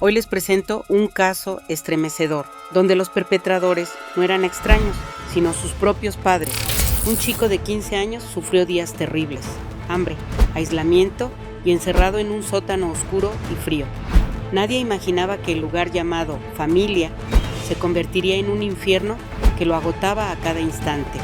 Hoy les presento un caso estremecedor, donde los perpetradores no eran extraños, sino sus propios padres. Un chico de 15 años sufrió días terribles, hambre, aislamiento y encerrado en un sótano oscuro y frío. Nadie imaginaba que el lugar llamado familia se convertiría en un infierno que lo agotaba a cada instante.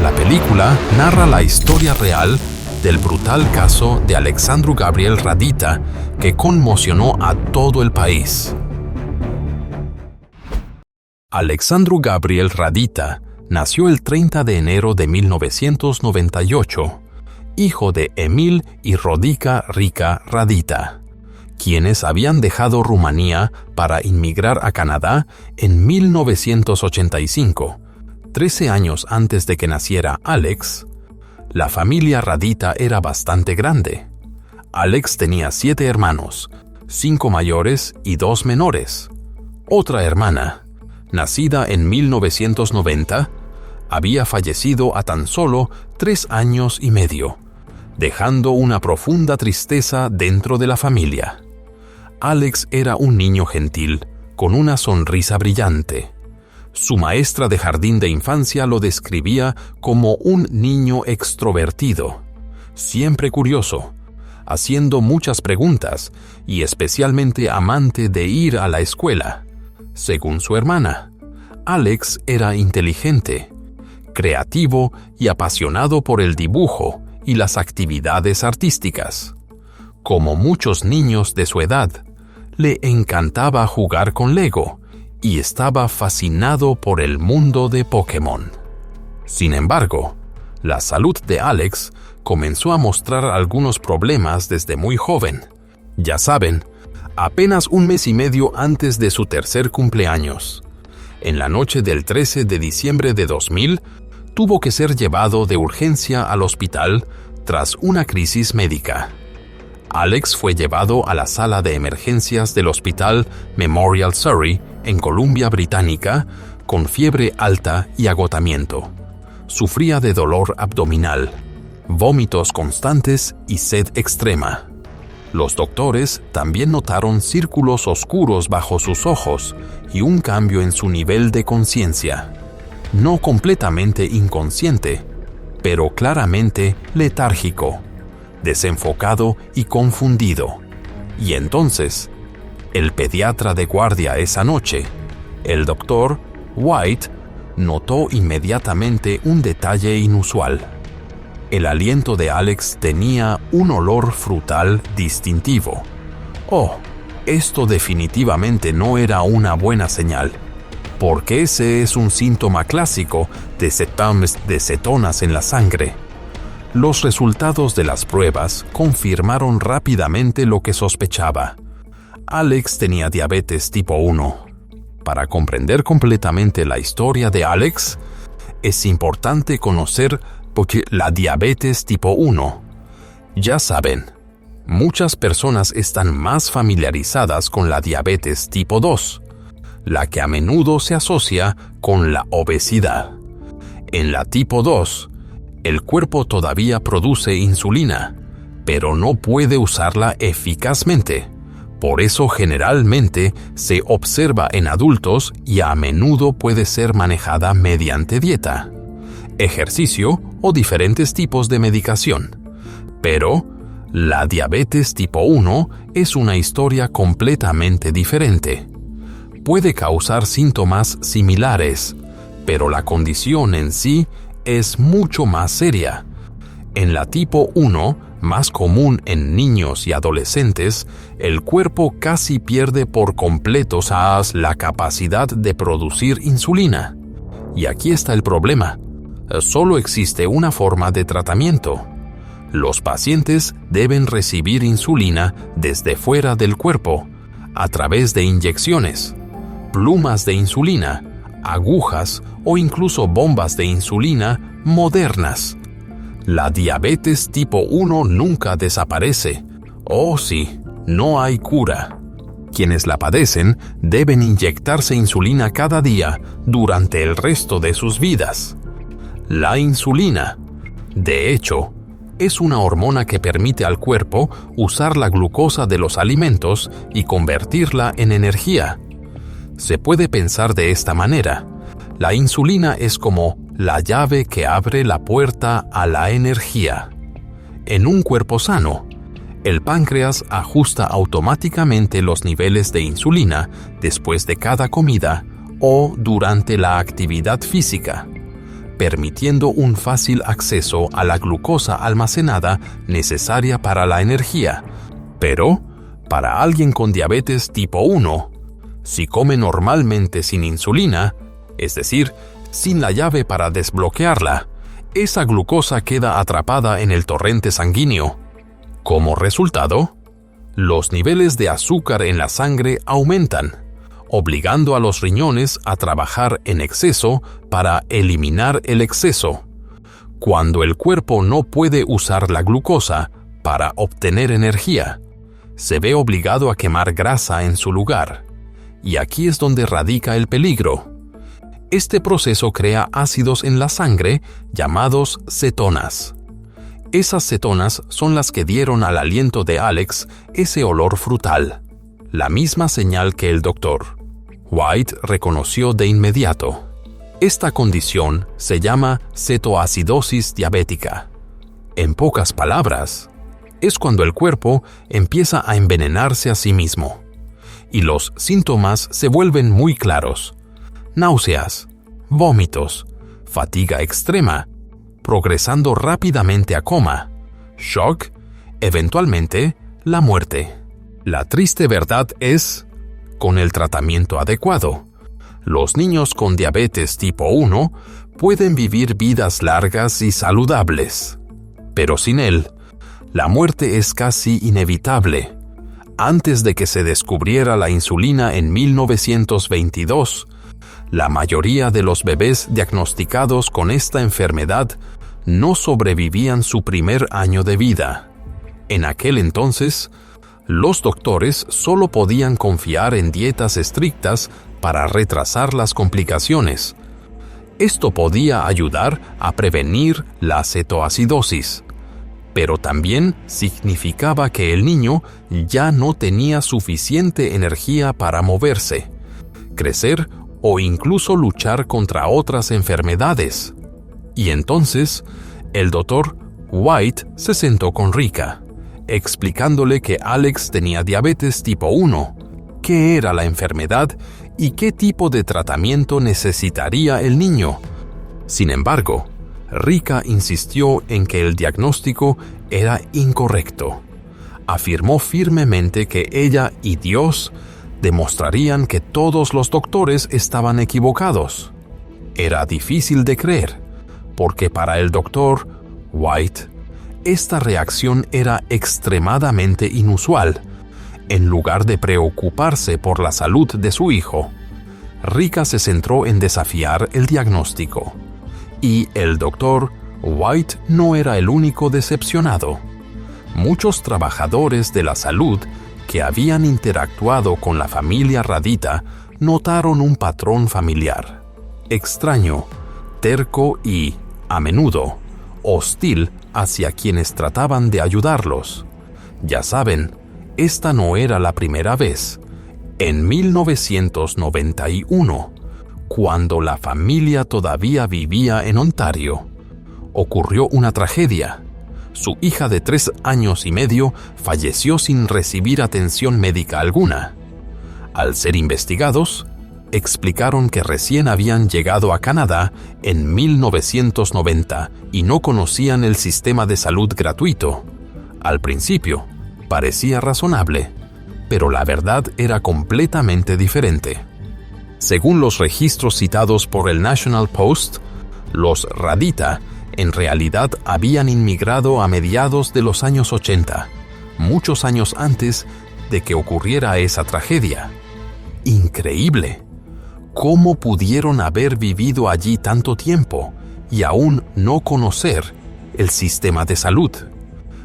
La película narra la historia real del brutal caso de Alexandru Gabriel Radita, que conmocionó a todo el país. Alexandru Gabriel Radita nació el 30 de enero de 1998, hijo de Emil y Rodica Rica Radita, quienes habían dejado Rumanía para inmigrar a Canadá en 1985. 13 años antes de que naciera Alex. La familia Radita era bastante grande. Alex tenía 7 hermanos, 5 mayores y 2 menores. Otra hermana, nacida en 1990, había fallecido a tan solo 3 años y medio, dejando una profunda tristeza dentro de la familia. Alex era un niño gentil, con una sonrisa brillante. Su maestra de jardín de infancia lo describía como un niño extrovertido, siempre curioso, haciendo muchas preguntas y especialmente amante de ir a la escuela. Según su hermana, Alex era inteligente, creativo y apasionado por el dibujo y las actividades artísticas. Como muchos niños de su edad, le encantaba jugar con Lego y estaba fascinado por el mundo de Pokémon. Sin embargo, la salud de Alex comenzó a mostrar algunos problemas desde muy joven. Ya saben, apenas un mes y medio antes de su tercer cumpleaños. En la noche del 13 de diciembre de 2000, tuvo que ser llevado de urgencia al hospital tras una crisis médica. Alex fue llevado a la sala de emergencias del Hospital Memorial Surrey en Columbia Británica con fiebre alta y agotamiento. Sufría de dolor abdominal, vómitos constantes y sed extrema. Los doctores también notaron círculos oscuros bajo sus ojos y un cambio en su nivel de conciencia. No completamente inconsciente, pero claramente letárgico, desenfocado y confundido. Y entonces, el pediatra de guardia esa noche, el doctor White, notó inmediatamente un detalle inusual. El aliento de Alex tenía un olor frutal distintivo. Oh, esto definitivamente no era una buena señal, porque ese es un síntoma clásico de cetonas en la sangre. Los resultados de las pruebas confirmaron rápidamente lo que sospechaba. Alex tenía diabetes tipo 1. Para comprender completamente la historia de Alex, es importante conocer la diabetes tipo 1. Ya saben, muchas personas están más familiarizadas con la diabetes tipo 2, la que a menudo se asocia con la obesidad. En la tipo 2, el cuerpo todavía produce insulina, pero no puede usarla eficazmente. Por eso generalmente se observa en adultos y a menudo puede ser manejada mediante dieta, ejercicio o diferentes tipos de medicación. Pero la diabetes tipo 1 es una historia completamente diferente. Puede causar síntomas similares, pero la condición en sí es mucho más seria. En la tipo 1, más común en niños y adolescentes, el cuerpo casi pierde por completo la capacidad de producir insulina. Y aquí está el problema. Solo existe una forma de tratamiento. Los pacientes deben recibir insulina desde fuera del cuerpo, a través de inyecciones, plumas de insulina, agujas o incluso bombas de insulina modernas. La diabetes tipo 1 nunca desaparece. Oh sí, no hay cura. Quienes la padecen deben inyectarse insulina cada día durante el resto de sus vidas. la insulina. De hecho, es una hormona que permite al cuerpo usar la glucosa de los alimentos y convertirla en energía. Se puede pensar de esta manera: la insulina es como la llave que abre la puerta a la energía. En un cuerpo sano, el páncreas ajusta automáticamente los niveles de insulina después de cada comida o durante la actividad física, permitiendo un fácil acceso a la glucosa almacenada necesaria para la energía. Pero, para alguien con diabetes tipo 1, si come normalmente sin insulina, es decir, sin la llave para desbloquearla, esa glucosa queda atrapada en el torrente sanguíneo. Como resultado, los niveles de azúcar en la sangre aumentan, obligando a los riñones a trabajar en exceso para eliminar el exceso. Cuando el cuerpo no puede usar la glucosa para obtener energía, se ve obligado a quemar grasa en su lugar. Y aquí es donde radica el peligro. Este proceso crea ácidos en la sangre llamados cetonas. Esas cetonas son las que dieron al aliento de Alex ese olor frutal, la misma señal que el doctor White reconoció de inmediato. Esta condición se llama cetoacidosis diabética. En pocas palabras, es cuando el cuerpo empieza a envenenarse a sí mismo, y los síntomas se vuelven muy claros: náuseas, vómitos, fatiga extrema, progresando rápidamente a coma, shock, eventualmente la muerte. La triste verdad es, con el tratamiento adecuado, los niños con diabetes tipo 1 pueden vivir vidas largas y saludables. Pero sin él, la muerte es casi inevitable. Antes de que se descubriera la insulina en 1922, la mayoría de los bebés diagnosticados con esta enfermedad no sobrevivían su primer año de vida. En aquel entonces, los doctores solo podían confiar en dietas estrictas para retrasar las complicaciones. Esto podía ayudar a prevenir la cetoacidosis, pero también significaba que el niño ya no tenía suficiente energía para moverse, crecer o incluso luchar contra otras enfermedades. Y entonces, el doctor White se sentó con Rika, explicándole que Alex tenía diabetes tipo 1, qué era la enfermedad y qué tipo de tratamiento necesitaría el niño. Sin embargo, Rika insistió en que el diagnóstico era incorrecto. Afirmó firmemente que ella y Dios demostrarían que todos los doctores estaban equivocados. Era difícil de creer, porque para el doctor White, esta reacción era extremadamente inusual. En lugar de preocuparse por la salud de su hijo, Rika se centró en desafiar el diagnóstico. Y el doctor White no era el único decepcionado. Muchos trabajadores de la salud que habían interactuado con la familia Radita notaron un patrón familiar: extraño, terco y, a menudo, hostil hacia quienes trataban de ayudarlos. Ya saben, esta no era la primera vez. En 1991, cuando la familia todavía vivía en Ontario, ocurrió una tragedia. Su hija de 3 años y medio falleció sin recibir atención médica alguna. Al ser investigados, explicaron que recién habían llegado a Canadá en 1990 y no conocían el sistema de salud gratuito. Al principio, parecía razonable, pero la verdad era completamente diferente. Según los registros citados por el National Post, los Radita en realidad habían inmigrado a mediados de los años 80, muchos años antes de que ocurriera esa tragedia. ¡Increíble! ¿Cómo pudieron haber vivido allí tanto tiempo y aún no conocer el sistema de salud?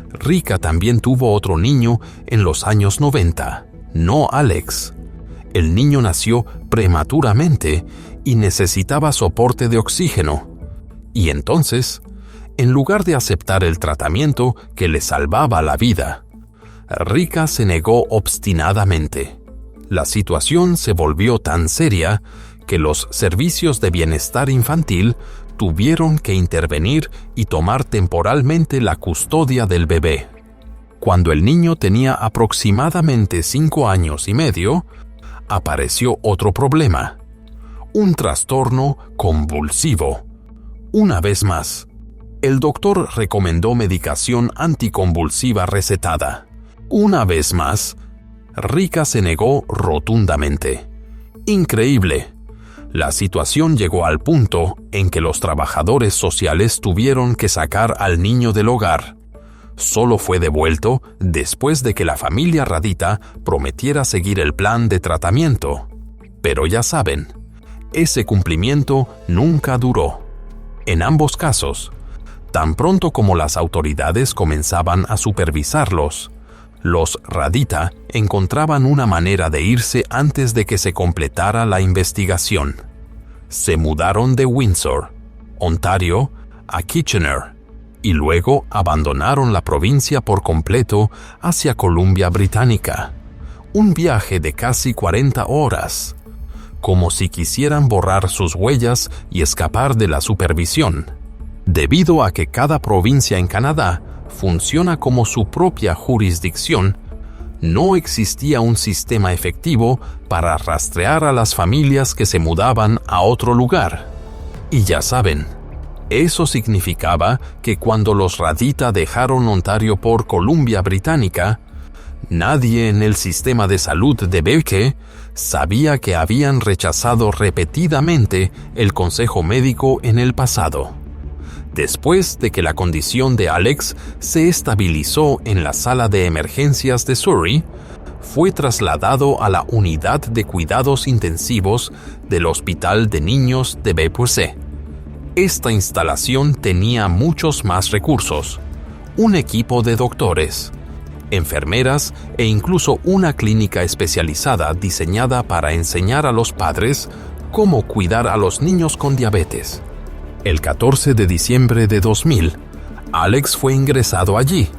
Rika también tuvo otro niño en los años 90, no Alex. El niño nació prematuramente y necesitaba soporte de oxígeno. Y entonces, en lugar de aceptar el tratamiento que le salvaba la vida, Rika se negó obstinadamente. La situación se volvió tan seria que los servicios de bienestar infantil tuvieron que intervenir y tomar temporalmente la custodia del bebé. Cuando el niño tenía aproximadamente 5 años y medio, apareció otro problema: un trastorno convulsivo. Una vez más, el doctor recomendó medicación anticonvulsiva recetada. Una vez más, Rika se negó rotundamente. Increíble. La situación llegó al punto en que los trabajadores sociales tuvieron que sacar al niño del hogar. Solo fue devuelto después de que la familia Radita prometiera seguir el plan de tratamiento. Pero ya saben, ese cumplimiento nunca duró. En ambos casos, tan pronto como las autoridades comenzaban a supervisarlos, los Radita encontraban una manera de irse antes de que se completara la investigación. Se mudaron de Windsor, Ontario, a Kitchener, y luego abandonaron la provincia por completo hacia Columbia Británica. Un viaje de casi 40 horas, como si quisieran borrar sus huellas y escapar de la supervisión. Debido a que cada provincia en Canadá funciona como su propia jurisdicción, no existía un sistema efectivo para rastrear a las familias que se mudaban a otro lugar. Y ya saben, eso significaba que cuando los Radita dejaron Ontario por Columbia Británica, nadie en el sistema de salud de Beke sabía que habían rechazado repetidamente el consejo médico en el pasado. Después de que la condición de Alex se estabilizó en la sala de emergencias de Surrey, fue trasladado a la unidad de cuidados intensivos del Hospital de Niños de Beaupré. Esta instalación tenía muchos más recursos, un equipo de doctores, enfermeras e incluso una clínica especializada diseñada para enseñar a los padres cómo cuidar a los niños con diabetes. El 14 de diciembre de 2000, Alex fue ingresado allí,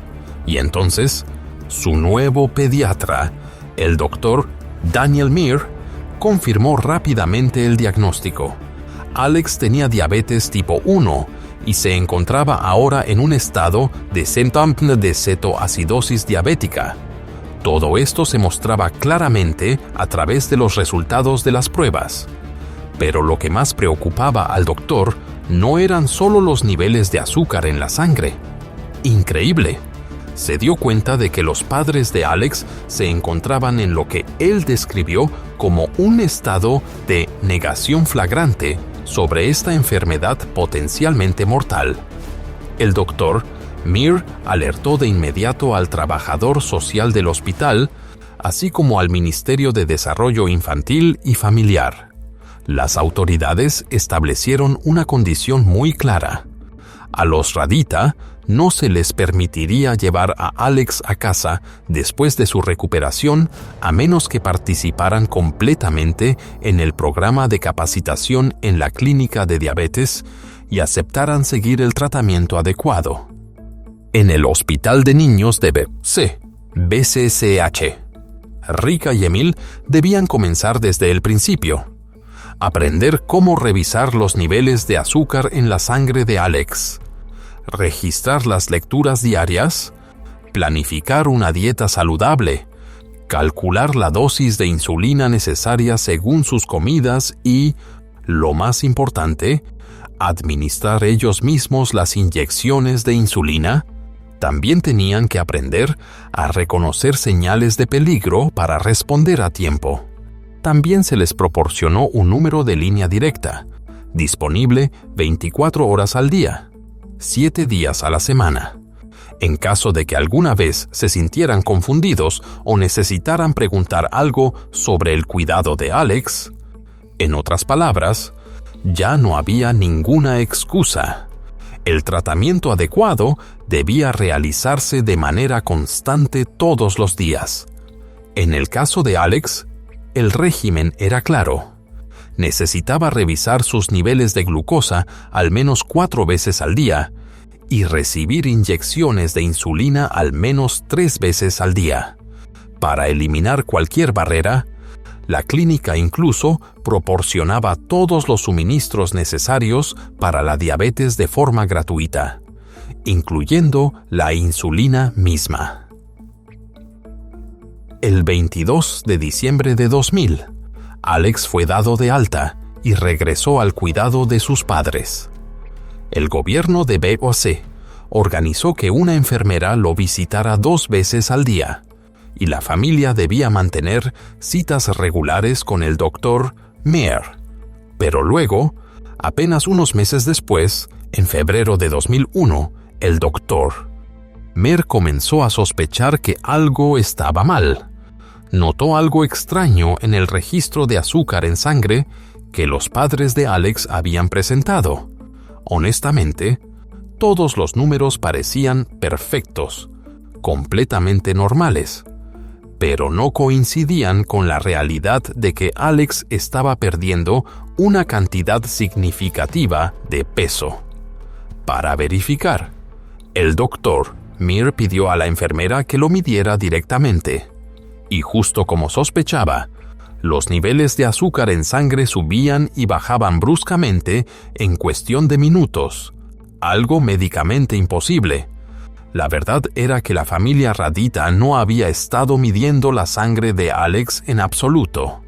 y entonces, su nuevo pediatra, el doctor Daniel Meir, confirmó rápidamente el diagnóstico. Alex tenía diabetes tipo 1 y se encontraba ahora en un estado de síntoma de cetoacidosis diabética. Todo esto se mostraba claramente a través de los resultados de las pruebas. Pero lo que más preocupaba al doctor no eran solo los niveles de azúcar en la sangre. Increíble. Se dio cuenta de que los padres de Alex se encontraban en lo que él describió como un estado de negación flagrante sobre esta enfermedad potencialmente mortal. El doctor Meir alertó de inmediato al trabajador social del hospital, así como al Ministerio de Desarrollo Infantil y Familiar. Las autoridades establecieron una condición muy clara. A los Radita no se les permitiría llevar a Alex a casa después de su recuperación a menos que participaran completamente en el programa de capacitación en la clínica de diabetes y aceptaran seguir el tratamiento adecuado. En el Hospital de Niños de BCCH, Rika y Emil debían comenzar desde el principio. Aprender cómo revisar los niveles de azúcar en la sangre de Alex, registrar las lecturas diarias, planificar una dieta saludable, calcular la dosis de insulina necesaria según sus comidas y, lo más importante, administrar ellos mismos las inyecciones de insulina. También tenían que aprender a reconocer señales de peligro para responder a tiempo. También se les proporcionó un número de línea directa, disponible 24 horas al día, 7 días a la semana. En caso de que alguna vez se sintieran confundidos o necesitaran preguntar algo sobre el cuidado de Alex, en otras palabras, ya no había ninguna excusa. El tratamiento adecuado debía realizarse de manera constante todos los días. En el caso de Alex, el régimen era claro. necesitaba revisar sus niveles de glucosa al menos 4 veces al día y recibir inyecciones de insulina al menos 3 veces al día. Para eliminar cualquier barrera, la clínica incluso proporcionaba todos los suministros necesarios para la diabetes de forma gratuita, incluyendo la insulina misma. El 22 de diciembre de 2000, Alex fue dado de alta y regresó al cuidado de sus padres. El gobierno de BOC organizó que una enfermera lo visitara 2 veces al día, y la familia debía mantener citas regulares con el Dr. Mir. Pero luego, apenas unos meses después, en febrero de 2001, el Dr. Mir comenzó a sospechar que algo estaba mal. Notó algo extraño en el registro de azúcar en sangre que los padres de Alex habían presentado. Honestamente, todos los números parecían perfectos, completamente normales, pero no coincidían con la realidad de que Alex estaba perdiendo una cantidad significativa de peso. Para verificar, el Dr. Mir pidió a la enfermera que lo midiera directamente, y justo como sospechaba, los niveles de azúcar en sangre subían y bajaban bruscamente en cuestión de minutos, algo médicamente imposible. La verdad era que la familia Radita no había estado midiendo la sangre de Alex en absoluto.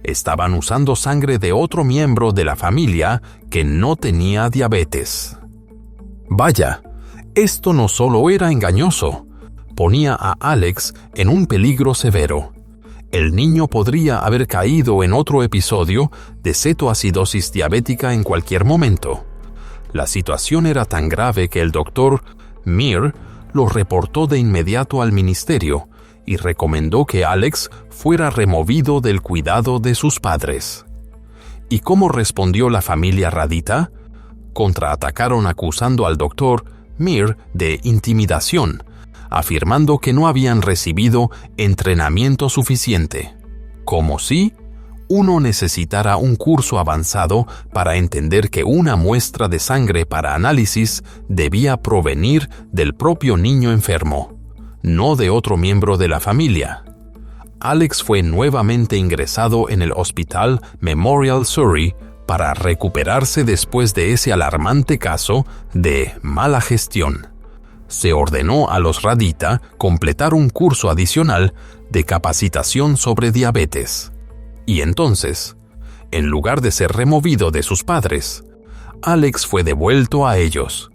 Estaban usando sangre de otro miembro de la familia que no tenía diabetes. Vaya, esto no solo era engañoso, ponía a Alex en un peligro severo. El niño podría haber caído en otro episodio de cetoacidosis diabética en cualquier momento. La situación era tan grave que el Dr. Mir lo reportó de inmediato al ministerio y recomendó que Alex fuera removido del cuidado de sus padres. ¿Y cómo respondió la familia Radita? Contraatacaron acusando al Dr. Mir de intimidación, afirmando que no habían recibido entrenamiento suficiente, como si uno necesitara un curso avanzado para entender que una muestra de sangre para análisis debía provenir del propio niño enfermo, no de otro miembro de la familia. Alex fue nuevamente ingresado en el Hospital Memorial Surrey para recuperarse después de ese alarmante caso de mala gestión. Se ordenó a los Radita completar un curso adicional de capacitación sobre diabetes. Y entonces, en lugar de ser removido de sus padres, Alex fue devuelto a ellos,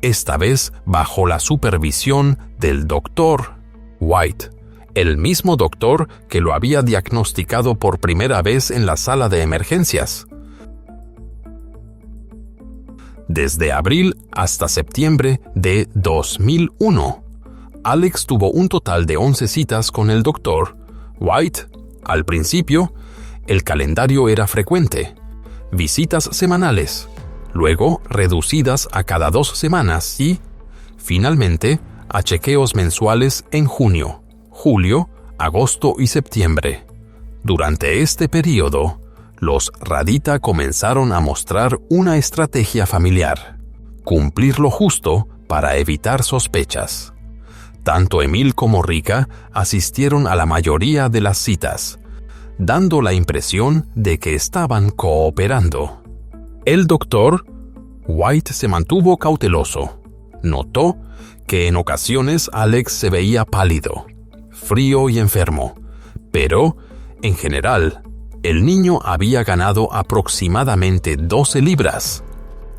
esta vez bajo la supervisión del Dr. White, el mismo doctor que lo había diagnosticado por primera vez en la sala de emergencias. Desde abril hasta septiembre de 2001, Alex tuvo un total de 11 citas con el Dr. White. Al principio, el calendario era frecuente, visitas semanales, luego reducidas a cada 2 semanas y, finalmente, a chequeos mensuales en junio, julio, agosto y septiembre. Durante este periodo, los Radita comenzaron a mostrar una estrategia familiar: cumplir lo justo para evitar sospechas. Tanto Emil como Rika asistieron a la mayoría de las citas, dando la impresión de que estaban cooperando. El Dr. White se mantuvo cauteloso. Notó que en ocasiones Alex se veía pálido, frío y enfermo, pero, en general, el niño había ganado aproximadamente 12 libras,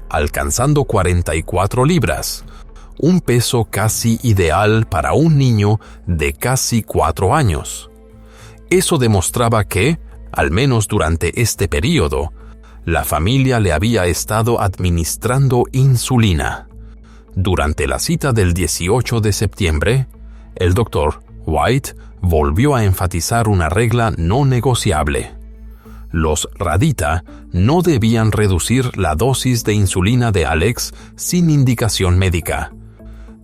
alcanzando 44 libras, un peso casi ideal para un niño de casi 4 años. Eso demostraba que, al menos durante este periodo, la familia le había estado administrando insulina. Durante la cita del 18 de septiembre, el Dr. White volvió a enfatizar una regla no negociable. Los Radita no debían reducir la dosis de insulina de Alex sin indicación médica.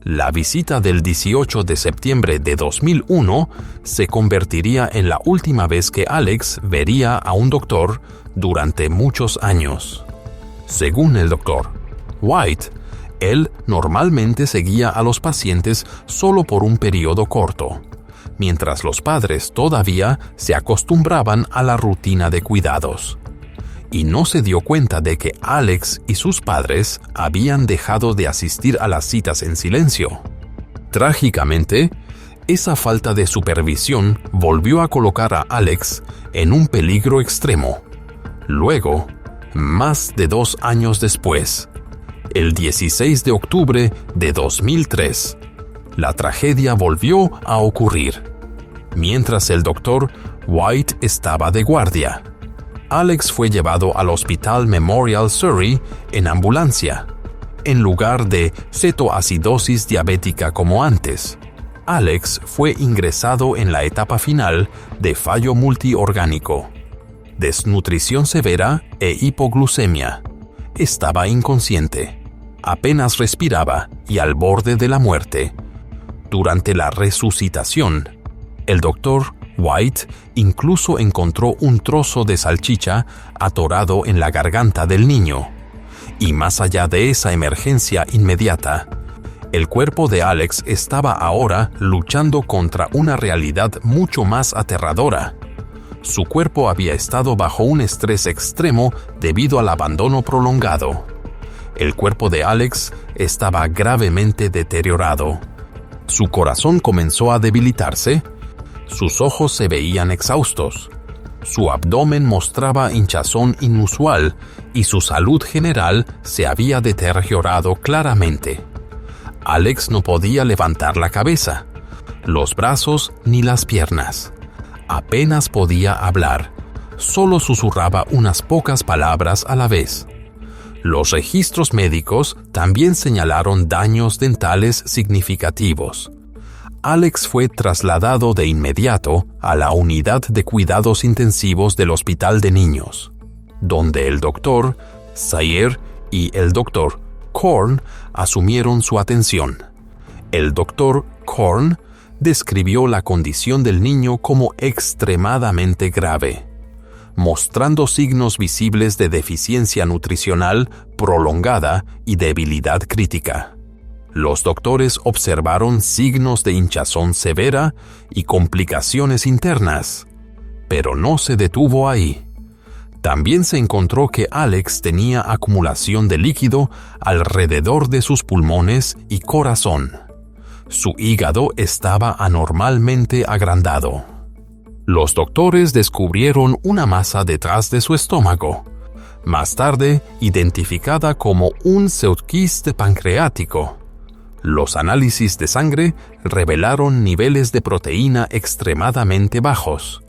La visita del 18 de septiembre de 2001 se convertiría en la última vez que Alex vería a un doctor durante muchos años. Según el doctor White, él normalmente seguía a los pacientes solo por un periodo corto, mientras los padres todavía se acostumbraban a la rutina de cuidados. Y no se dio cuenta de que Alex y sus padres habían dejado de asistir a las citas en silencio. Trágicamente, esa falta de supervisión volvió a colocar a Alex en un peligro extremo. Luego, más de 2 años después, el 16 de octubre de 2003, la tragedia volvió a ocurrir. Mientras el doctor White estaba de guardia, Alex fue llevado al Hospital Memorial Surrey en ambulancia, en lugar de cetoacidosis diabética como antes. Alex fue ingresado en la etapa final de fallo multiorgánico, desnutrición severa e hipoglucemia. Estaba inconsciente, apenas respiraba y al borde de la muerte. Durante la resucitación, el doctor White incluso encontró un trozo de salchicha atorado en la garganta del niño. Y más allá de esa emergencia inmediata, el cuerpo de Alex estaba ahora luchando contra una realidad mucho más aterradora. Su cuerpo había estado bajo un estrés extremo debido al abandono prolongado. El cuerpo de Alex estaba gravemente deteriorado. Su corazón comenzó a debilitarse. Sus ojos se veían exhaustos, su abdomen mostraba hinchazón inusual y su salud general se había deteriorado claramente. Alex no podía levantar la cabeza, los brazos ni las piernas. Apenas podía hablar, solo susurraba unas pocas palabras a la vez. Los registros médicos también señalaron daños dentales significativos. Alex fue trasladado de inmediato a la unidad de cuidados intensivos del Hospital de Niños, donde el doctor Sayer y el doctor Korn asumieron su atención. El doctor Korn describió la condición del niño como extremadamente grave, mostrando signos visibles de deficiencia nutricional prolongada y debilidad crítica. Los doctores observaron signos de hinchazón severa y complicaciones internas, pero no se detuvo ahí. También se encontró que Alex tenía acumulación de líquido alrededor de sus pulmones y corazón. Su hígado estaba anormalmente agrandado. Los doctores descubrieron una masa detrás de su estómago, más tarde identificada como un pseudoquiste pancreático. Los análisis de sangre revelaron niveles de proteína extremadamente bajos,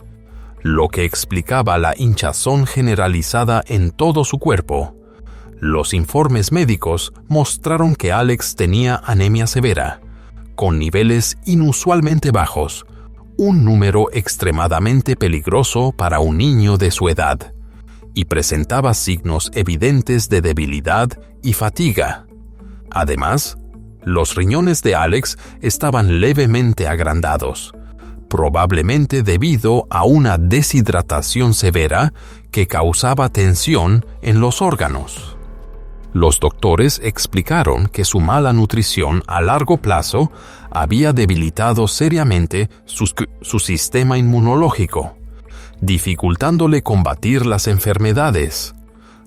lo que explicaba la hinchazón generalizada en todo su cuerpo. Los informes médicos mostraron que Alex tenía anemia severa, con niveles inusualmente bajos, un número extremadamente peligroso para un niño de su edad, y presentaba signos evidentes de debilidad y fatiga. Además, los riñones de Alex estaban levemente agrandados, probablemente debido a una deshidratación severa que causaba tensión en los órganos. Los doctores explicaron que su mala nutrición a largo plazo había debilitado seriamente su sistema inmunológico, dificultándole combatir las enfermedades.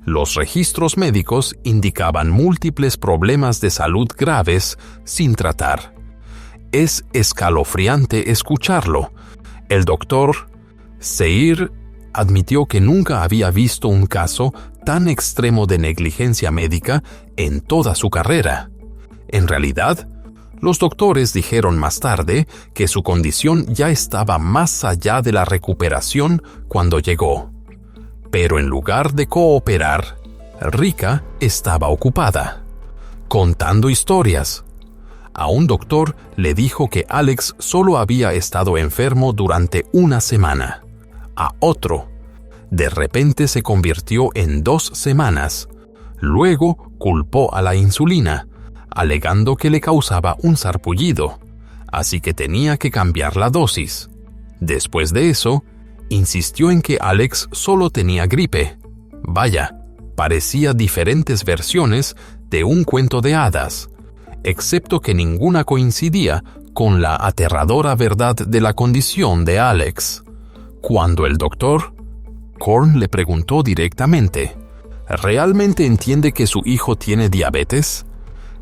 Los registros médicos indicaban múltiples problemas de salud graves sin tratar. Es escalofriante escucharlo. El doctor Seir admitió que nunca había visto un caso tan extremo de negligencia médica en toda su carrera. En realidad, los doctores dijeron más tarde que su condición ya estaba más allá de la recuperación cuando llegó. Pero en lugar de cooperar, Rika estaba ocupada, contando historias. A un doctor le dijo que Alex solo había estado enfermo durante una semana. A otro, de repente se convirtió en 2 semanas. Luego culpó a la insulina, alegando que le causaba un sarpullido, así que tenía que cambiar la dosis. Después de eso, insistió en que Alex solo tenía gripe. Vaya, parecía diferentes versiones de un cuento de hadas, excepto que ninguna coincidía con la aterradora verdad de la condición de Alex. Cuando el doctor Korn le preguntó directamente, ¿realmente entiende que su hijo tiene diabetes?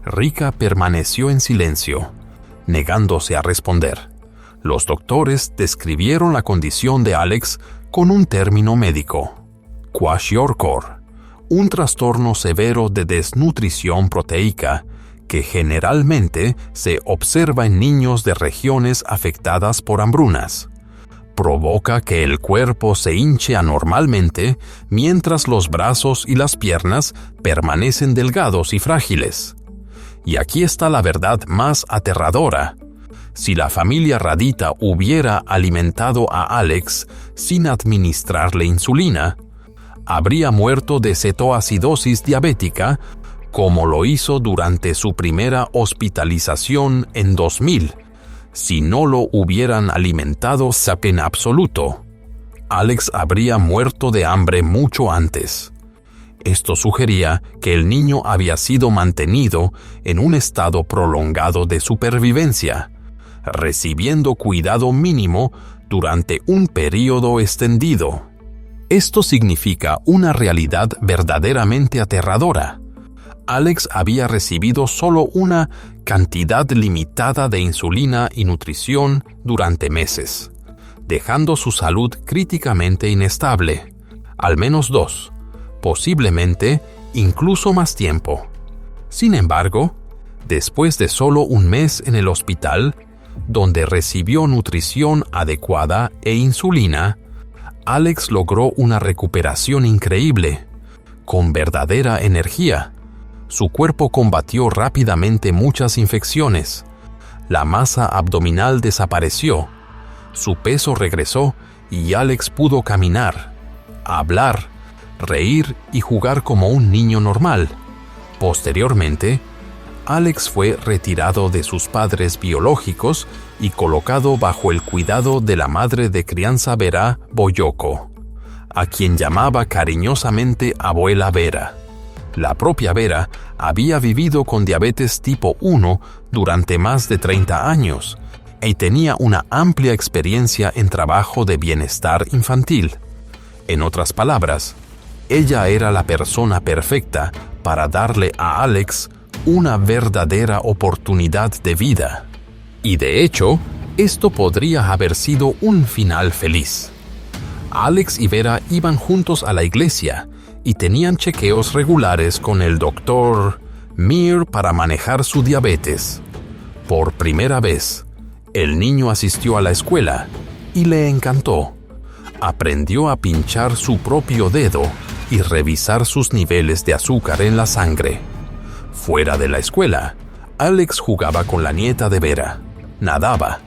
Rika permaneció en silencio, negándose a responder. Los doctores describieron la condición de Alex con un término médico: kwashiorkor, un trastorno severo de desnutrición proteica que generalmente se observa en niños de regiones afectadas por hambrunas. Provoca que el cuerpo se hinche anormalmente mientras los brazos y las piernas permanecen delgados y frágiles. Y aquí está la verdad más aterradora. Si la familia Radita hubiera alimentado a Alex sin administrarle insulina, habría muerto de cetoacidosis diabética, como lo hizo durante su primera hospitalización en 2000, si no lo hubieran alimentado en absoluto. Alex habría muerto de hambre mucho antes. Esto sugería que el niño había sido mantenido en un estado prolongado de supervivencia, recibiendo cuidado mínimo durante un período extendido. Esto significa una realidad verdaderamente aterradora. Alex había recibido solo una cantidad limitada de insulina y nutrición durante meses, dejando su salud críticamente inestable, al menos 2, posiblemente incluso más tiempo. Sin embargo, después de solo un mes en el hospital, donde recibió nutrición adecuada e insulina, Alex logró una recuperación increíble, con verdadera energía. Su cuerpo combatió rápidamente muchas infecciones. La masa abdominal desapareció. Su peso regresó y Alex pudo caminar, hablar, reír y jugar como un niño normal. Posteriormente, Alex fue retirado de sus padres biológicos y colocado bajo el cuidado de la madre de crianza Vera Boyoko, a quien llamaba cariñosamente Abuela Vera. La propia Vera había vivido con diabetes tipo 1 durante más de 30 años y tenía una amplia experiencia en trabajo de bienestar infantil. En otras palabras, ella era la persona perfecta para darle a Alex una verdadera oportunidad de vida. Y de hecho, esto podría haber sido un final feliz. Alex y Vera iban juntos a la iglesia y tenían chequeos regulares con el doctor Mir para manejar su diabetes. Por primera vez, el niño asistió a la escuela y le encantó. Aprendió a pinchar su propio dedo y revisar sus niveles de azúcar en la sangre. Fuera de la escuela, Alex jugaba con la nieta de Vera, nadaba,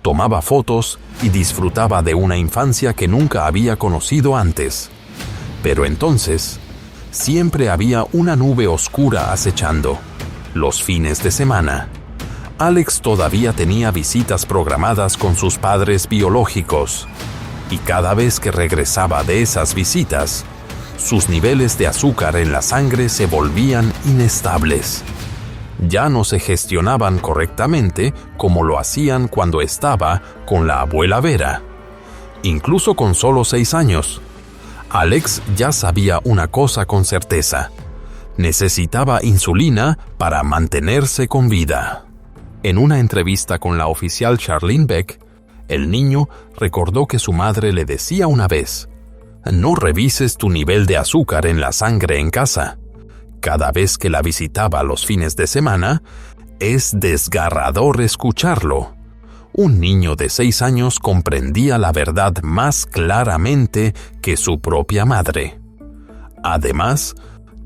tomaba fotos y disfrutaba de una infancia que nunca había conocido antes. Pero entonces, siempre había una nube oscura acechando. Los fines de semana, Alex todavía tenía visitas programadas con sus padres biológicos, y cada vez que regresaba de esas visitas, sus niveles de azúcar en la sangre se volvían inestables. Ya no se gestionaban correctamente como lo hacían cuando estaba con la abuela Vera. Incluso con solo 6 años, Alex ya sabía una cosa con certeza: necesitaba insulina para mantenerse con vida. En una entrevista con la oficial Charlene Beck, el niño recordó que su madre le decía una vez: «No revises tu nivel de azúcar en la sangre en casa». Cada vez que la visitaba los fines de semana, es desgarrador escucharlo. Un niño de 6 años comprendía la verdad más claramente que su propia madre. Además,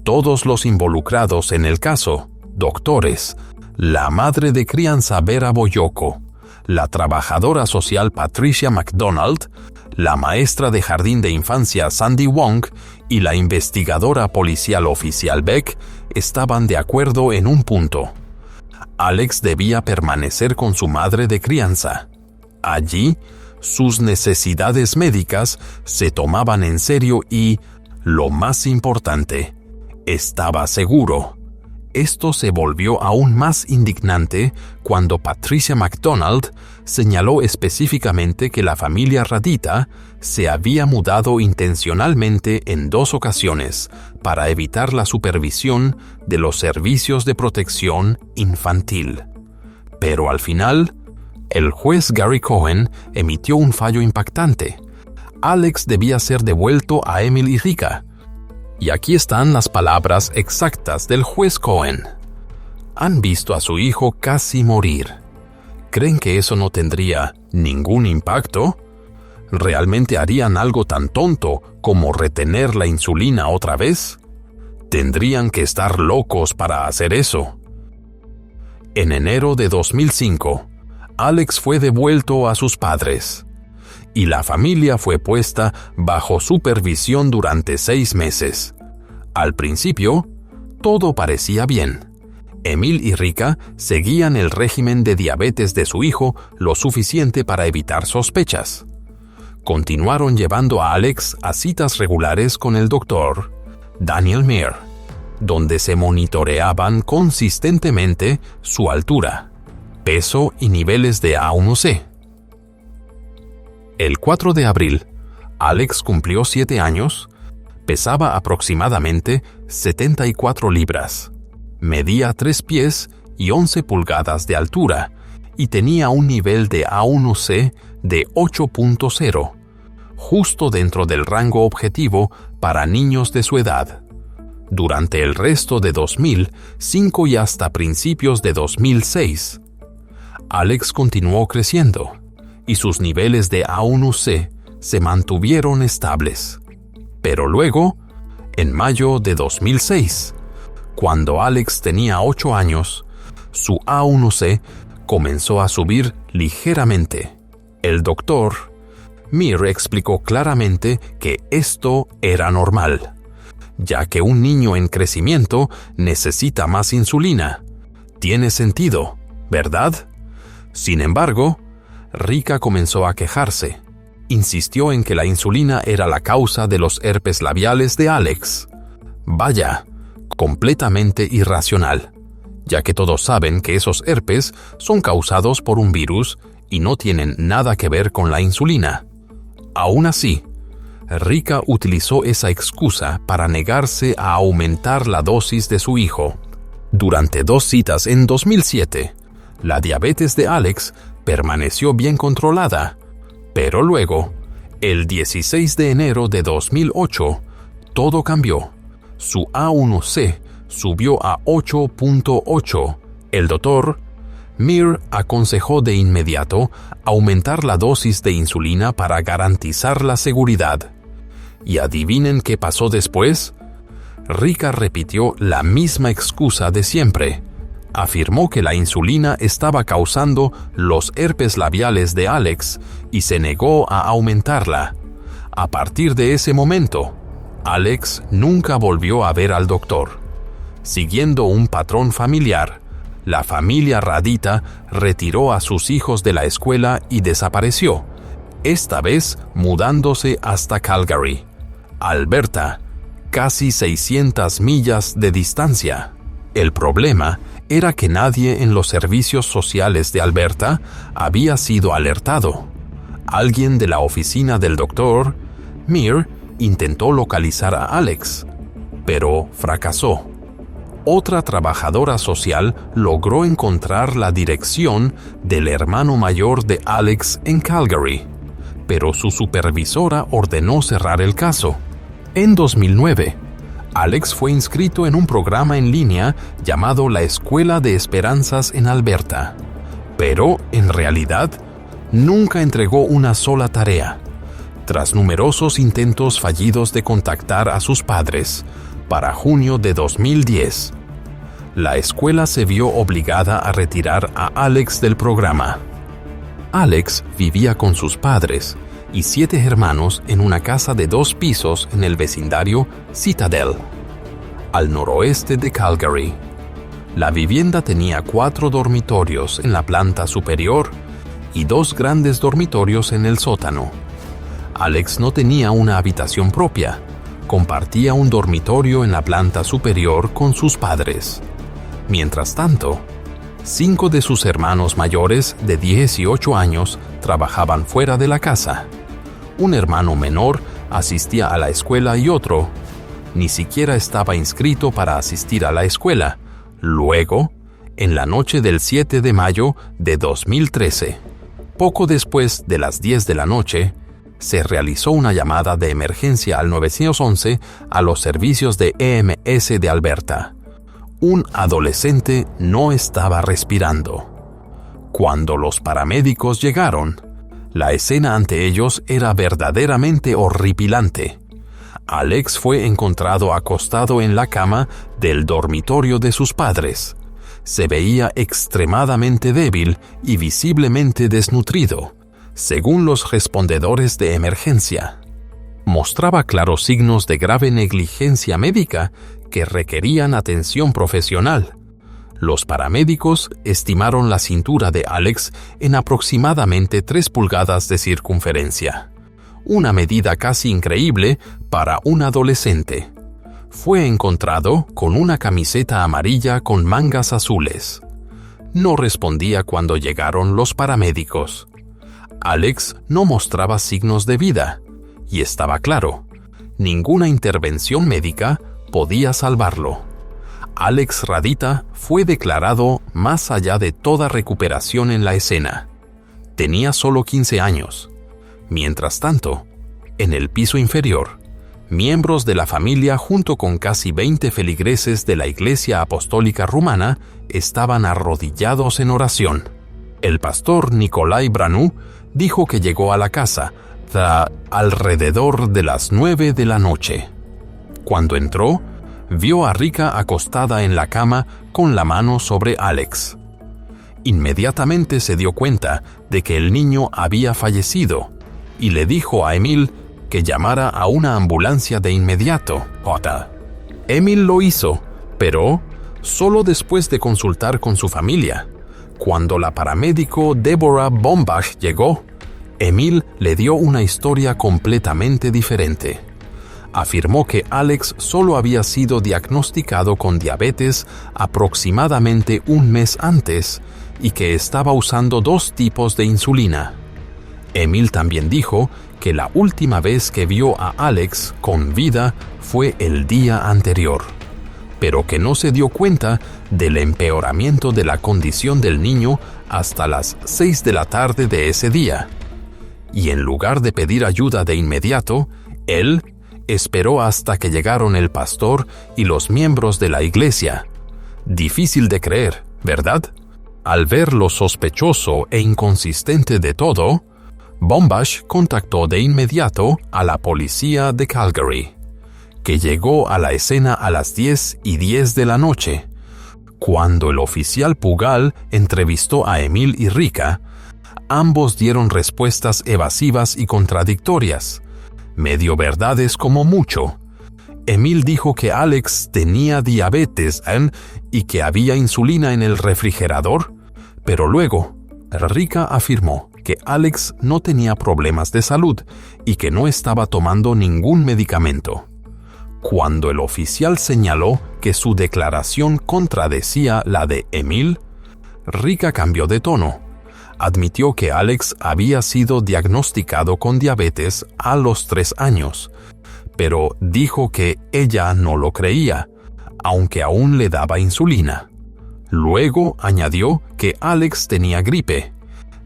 todos los involucrados en el caso, doctores, la madre de crianza Vera Boyoko, la trabajadora social Patricia McDonald, la maestra de jardín de infancia Sandy Wong y la investigadora policial oficial Beck estaban de acuerdo en un punto: Alex debía permanecer con su madre de crianza. Allí, sus necesidades médicas se tomaban en serio y, lo más importante, estaba seguro. Esto se volvió aún más indignante cuando Patricia MacDonald señaló específicamente que la familia Radita se había mudado intencionalmente en 2 ocasiones para evitar la supervisión de los servicios de protección infantil. Pero al final, el juez Gary Cohen emitió un fallo impactante. Alex debía ser devuelto a Emil y Rika. Y aquí están las palabras exactas del juez Cohen. Han visto a su hijo casi morir. ¿Creen que eso no tendría ningún impacto? ¿Realmente harían algo tan tonto como retener la insulina otra vez? Tendrían que estar locos para hacer eso. En enero de 2005, Alex fue devuelto a sus padres, y la familia fue puesta bajo supervisión durante 6 meses. Al principio, todo parecía bien. Emil y Rika seguían el régimen de diabetes de su hijo lo suficiente para evitar sospechas. Continuaron llevando a Alex a citas regulares con el doctor Daniel Mir, donde se monitoreaban consistentemente su altura, peso y niveles de A1C. El 4 de abril, Alex cumplió 7 años, pesaba aproximadamente 74 libras, medía 3 pies y 11 pulgadas de altura y tenía un nivel de A1C de 8.0, justo dentro del rango objetivo para niños de su edad. Durante el resto de 2005 y hasta principios de 2006, Alex continuó creciendo y sus niveles de A1C se mantuvieron estables. Pero luego, en mayo de 2006, cuando Alex tenía 8 años, su A1C comenzó a subir ligeramente. El doctor Mir explicó claramente que esto era normal, ya que un niño en crecimiento necesita más insulina. Tiene sentido, ¿verdad? Sin embargo, Rika comenzó a quejarse. Insistió en que la insulina era la causa de los herpes labiales de Alex. Vaya, completamente irracional, ya que todos saben que esos herpes son causados por un virus y no tienen nada que ver con la insulina. Aún así, Rika utilizó esa excusa para negarse a aumentar la dosis de su hijo. Durante 2 citas en 2007, la diabetes de Alex permaneció bien controlada, pero luego, el 16 de enero de 2008, todo cambió. Su A1C subió a 8.8. El doctor Mir aconsejó de inmediato aumentar la dosis de insulina para garantizar la seguridad. ¿Y adivinen qué pasó después? Rika repitió la misma excusa de siempre. Afirmó que la insulina estaba causando los herpes labiales de Alex y se negó a aumentarla. A partir de ese momento, Alex nunca volvió a ver al doctor. Siguiendo un patrón familiar, la familia Radita retiró a sus hijos de la escuela y desapareció, esta vez mudándose hasta Calgary, Alberta, casi 600 millas de distancia. El problema era que nadie en los servicios sociales de Alberta había sido alertado. Alguien de la oficina del doctor Mir intentó localizar a Alex, pero fracasó. Otra trabajadora social logró encontrar la dirección del hermano mayor de Alex en Calgary, pero su supervisora ordenó cerrar el caso. En 2009, Alex fue inscrito en un programa en línea llamado la Escuela de Esperanzas en Alberta, pero, en realidad, nunca entregó una sola tarea. Tras numerosos intentos fallidos de contactar a sus padres, para junio de 2010, la escuela se vio obligada a retirar a Alex del programa. Alex vivía con sus padres y 7 hermanos en una casa de 2 pisos en el vecindario Citadel, al noroeste de Calgary. La vivienda tenía 4 dormitorios en la planta superior y 2 grandes dormitorios en el sótano. Alex no tenía una habitación propia. Compartía un dormitorio en la planta superior con sus padres. Mientras tanto, 5 de sus hermanos mayores de 18 años trabajaban fuera de la casa. Un hermano menor asistía a la escuela y otro ni siquiera estaba inscrito para asistir a la escuela. Luego, en la noche del 7 de mayo de 2013, poco después de las 10 de la noche, se realizó una llamada de emergencia al 911 a los servicios de EMS de Alberta. Un adolescente no estaba respirando. Cuando los paramédicos llegaron, la escena ante ellos era verdaderamente horripilante. Alex fue encontrado acostado en la cama del dormitorio de sus padres. Se veía extremadamente débil y visiblemente desnutrido, según los respondedores de emergencia. Mostraba claros signos de grave negligencia médica que requerían atención profesional. Los paramédicos estimaron la cintura de Alex en aproximadamente 3 pulgadas de circunferencia, una medida casi increíble para un adolescente. Fue encontrado con una camiseta amarilla con mangas azules. No respondía cuando llegaron los paramédicos. Alex no mostraba signos de vida, y estaba claro, ninguna intervención médica podía salvarlo. Alex Radita fue declarado más allá de toda recuperación en la escena. Tenía solo 15 años. Mientras tanto, en el piso inferior, miembros de la familia junto con casi 20 feligreses de la Iglesia Apostólica Rumana estaban arrodillados en oración. El pastor Nicolai Branu dijo que llegó a la casa alrededor de las 9 de la noche. Cuando entró, vio a Rika acostada en la cama con la mano sobre Alex. Inmediatamente se dio cuenta de que el niño había fallecido y le dijo a Emil que llamara a una ambulancia de inmediato. Emil lo hizo, pero solo después de consultar con su familia. Cuando la paramédico Deborah Bombach llegó, Emil le dio una historia completamente diferente. Afirmó que Alex solo había sido diagnosticado con diabetes aproximadamente un mes antes y que estaba usando 2 tipos de insulina. Emil también dijo que la última vez que vio a Alex con vida fue el día anterior, pero que no se dio cuenta del empeoramiento de la condición del niño hasta las 6 de la tarde de ese día. Y en lugar de pedir ayuda de inmediato, él esperó hasta que llegaron el pastor y los miembros de la iglesia. Difícil de creer, ¿verdad? Al ver lo sospechoso e inconsistente de todo, Bombach contactó de inmediato a la policía de Calgary, que llegó a la escena a las 10:10 de la noche. Cuando el oficial Pugal entrevistó a Emil y Rika, ambos dieron respuestas evasivas y contradictorias, medio verdades como mucho. Emil dijo que Alex tenía diabetes y que había insulina en el refrigerador, pero luego Rika afirmó que Alex no tenía problemas de salud y que no estaba tomando ningún medicamento. Cuando el oficial señaló que su declaración contradecía la de Emil, Rika cambió de tono. Admitió que Alex había sido diagnosticado con diabetes a los 3 años, pero dijo que ella no lo creía, aunque aún le daba insulina. Luego añadió que Alex tenía gripe,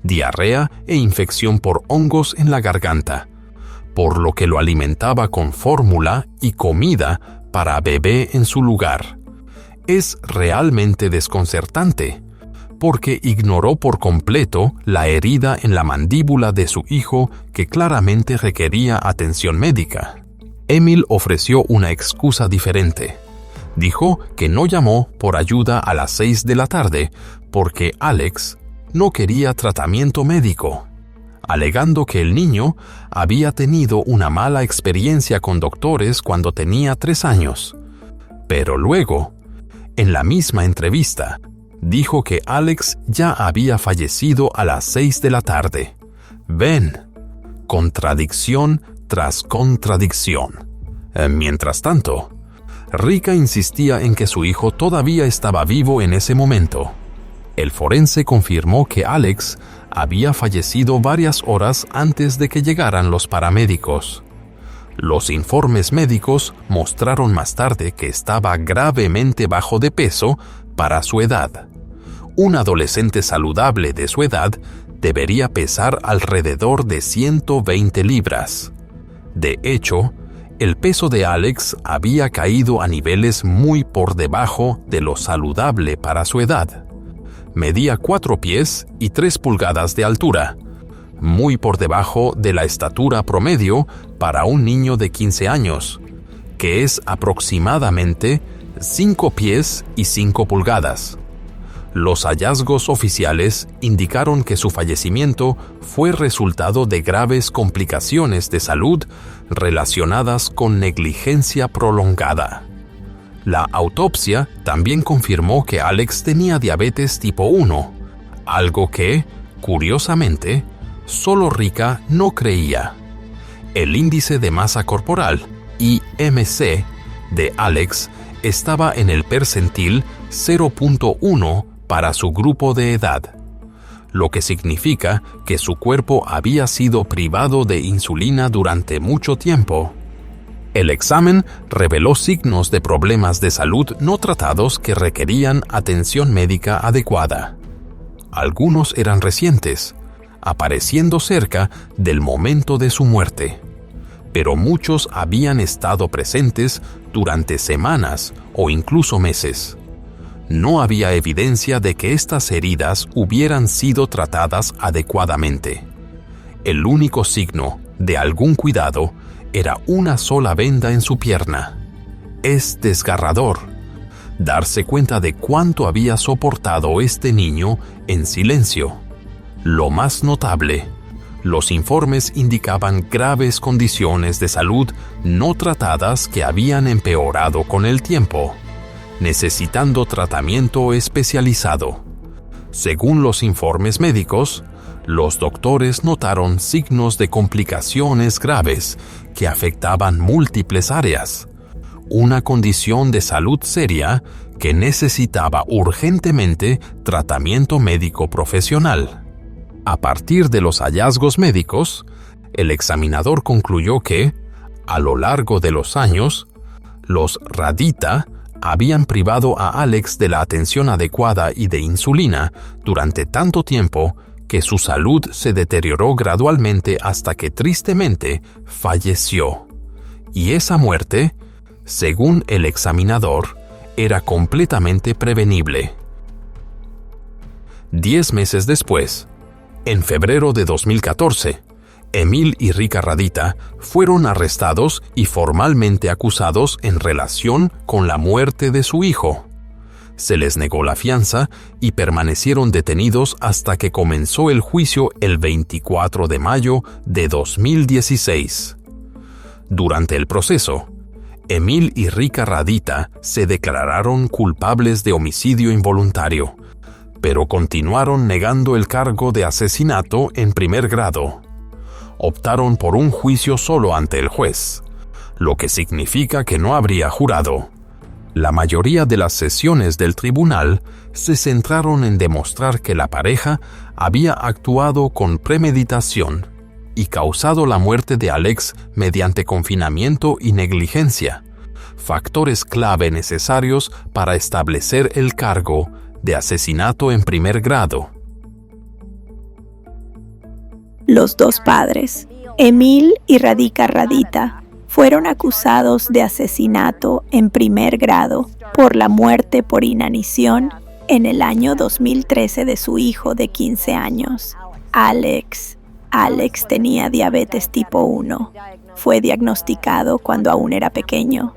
diarrea e infección por hongos en la garganta, por lo que lo alimentaba con fórmula y comida para bebé en su lugar. Es realmente desconcertante, porque ignoró por completo la herida en la mandíbula de su hijo que claramente requería atención médica. Emil ofreció una excusa diferente. Dijo que no llamó por ayuda a las 6 de la tarde porque Alex no quería tratamiento médico, alegando que el niño había tenido una mala experiencia con doctores cuando tenía 3 años. Pero luego, En la misma entrevista, dijo que Alex ya había fallecido a las 6 de la tarde. Ven, contradicción tras contradicción. Mientras tanto, Rika insistía en que su hijo todavía estaba vivo en ese momento. El forense confirmó que Alex había fallecido varias horas antes de que llegaran los paramédicos. Los informes médicos mostraron más tarde que estaba gravemente bajo de peso para su edad. Un adolescente saludable de su edad debería pesar alrededor de 120 libras. De hecho, el peso de Alex había caído a niveles muy por debajo de lo saludable para su edad. Medía 4 pies y 3 pulgadas de altura, muy por debajo de la estatura promedio para un niño de 15 años, que es aproximadamente 5 pies y 5 pulgadas. Los hallazgos oficiales indicaron que su fallecimiento fue resultado de graves complicaciones de salud relacionadas con negligencia prolongada. La autopsia también confirmó que Alex tenía diabetes tipo 1, algo que, curiosamente, solo Rika no creía. El índice de masa corporal, IMC, de Alex estaba en el percentil 0.1 para su grupo de edad, lo que significa que su cuerpo había sido privado de insulina durante mucho tiempo. El examen reveló signos de problemas de salud no tratados que requerían atención médica adecuada. Algunos eran recientes, apareciendo cerca del momento de su muerte, pero muchos habían estado presentes durante semanas o incluso meses. No había evidencia de que estas heridas hubieran sido tratadas adecuadamente. El único signo de algún cuidado era una sola venda en su pierna. Es desgarrador darse cuenta de cuánto había soportado este niño en silencio. Lo más notable, los informes indicaban graves condiciones de salud no tratadas que habían empeorado con el tiempo, necesitando tratamiento especializado. Según los informes médicos, los doctores notaron signos de complicaciones graves que afectaban múltiples áreas, una condición de salud seria que necesitaba urgentemente tratamiento médico profesional. A partir de los hallazgos médicos, el examinador concluyó que, a lo largo de los años, los Radita habían privado a Alex de la atención adecuada y de insulina durante tanto tiempo que su salud se deterioró gradualmente hasta que tristemente falleció. Y esa muerte, según el examinador, era completamente prevenible. 10 meses después, en febrero de 2014, Emil y Rika Radita fueron arrestados y formalmente acusados en relación con la muerte de su hijo. Se les negó la fianza y permanecieron detenidos hasta que comenzó el juicio el 24 de mayo de 2016. Durante el proceso, Emil y Rika Radita se declararon culpables de homicidio involuntario, pero continuaron negando el cargo de asesinato en primer grado. Optaron por un juicio solo ante el juez, lo que significa que no habría jurado. La mayoría de las sesiones del tribunal se centraron en demostrar que la pareja había actuado con premeditación y causado la muerte de Alex mediante confinamiento y negligencia, factores clave necesarios para establecer el cargo de asesinato en primer grado. Los dos padres, Emil y Rika Radita, fueron acusados de asesinato en primer grado por la muerte por inanición en el año 2013 de su hijo de 15 años, Alex. Alex tenía diabetes tipo 1. Fue diagnosticado cuando aún era pequeño,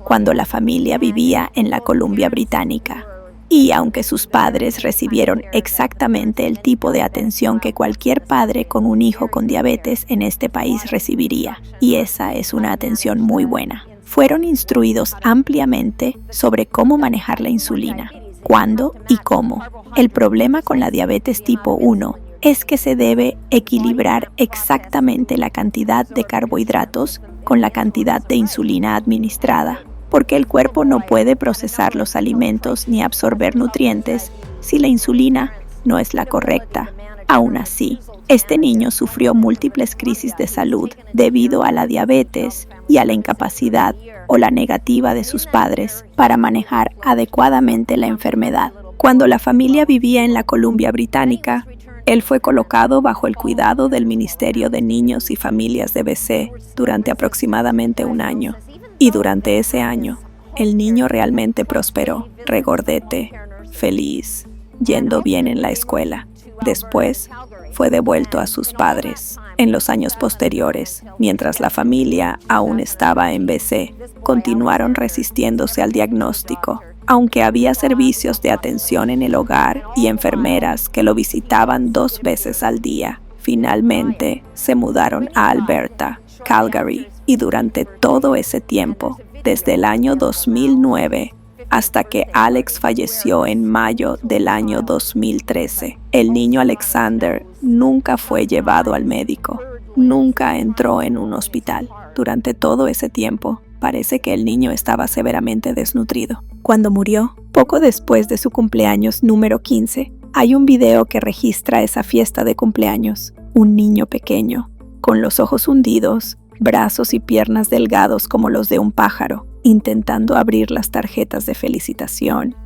cuando la familia vivía en la Columbia Británica. Y aunque sus padres recibieron exactamente el tipo de atención que cualquier padre con un hijo con diabetes en este país recibiría, y esa es una atención muy buena, fueron instruidos ampliamente sobre cómo manejar la insulina, cuándo y cómo. El problema con la diabetes tipo 1 es que se debe equilibrar exactamente la cantidad de carbohidratos con la cantidad de insulina administrada, porque el cuerpo no puede procesar los alimentos ni absorber nutrientes si la insulina no es la correcta. Aún así, este niño sufrió múltiples crisis de salud debido a la diabetes y a la incapacidad o la negativa de sus padres para manejar adecuadamente la enfermedad. Cuando la familia vivía en la Columbia Británica, él fue colocado bajo el cuidado del Ministerio de Niños y Familias de BC durante aproximadamente un año. Y durante ese año, el niño realmente prosperó, regordete, feliz, yendo bien en la escuela. Después, fue devuelto a sus padres. En los años posteriores, mientras la familia aún estaba en BC, continuaron resistiéndose al diagnóstico. Aunque había servicios de atención en el hogar y enfermeras que lo visitaban 2 veces al día, finalmente se mudaron a Alberta, Calgary, y durante todo ese tiempo, desde el año 2009 hasta que Alex falleció en mayo del año 2013, el niño Alexander nunca fue llevado al médico, nunca entró en un hospital. Durante todo ese tiempo, parece que el niño estaba severamente desnutrido. Cuando murió, poco después de su cumpleaños número 15, hay un video que registra esa fiesta de cumpleaños. Un niño pequeño, con los ojos hundidos, brazos y piernas delgados como los de un pájaro, intentando abrir las tarjetas de felicitación.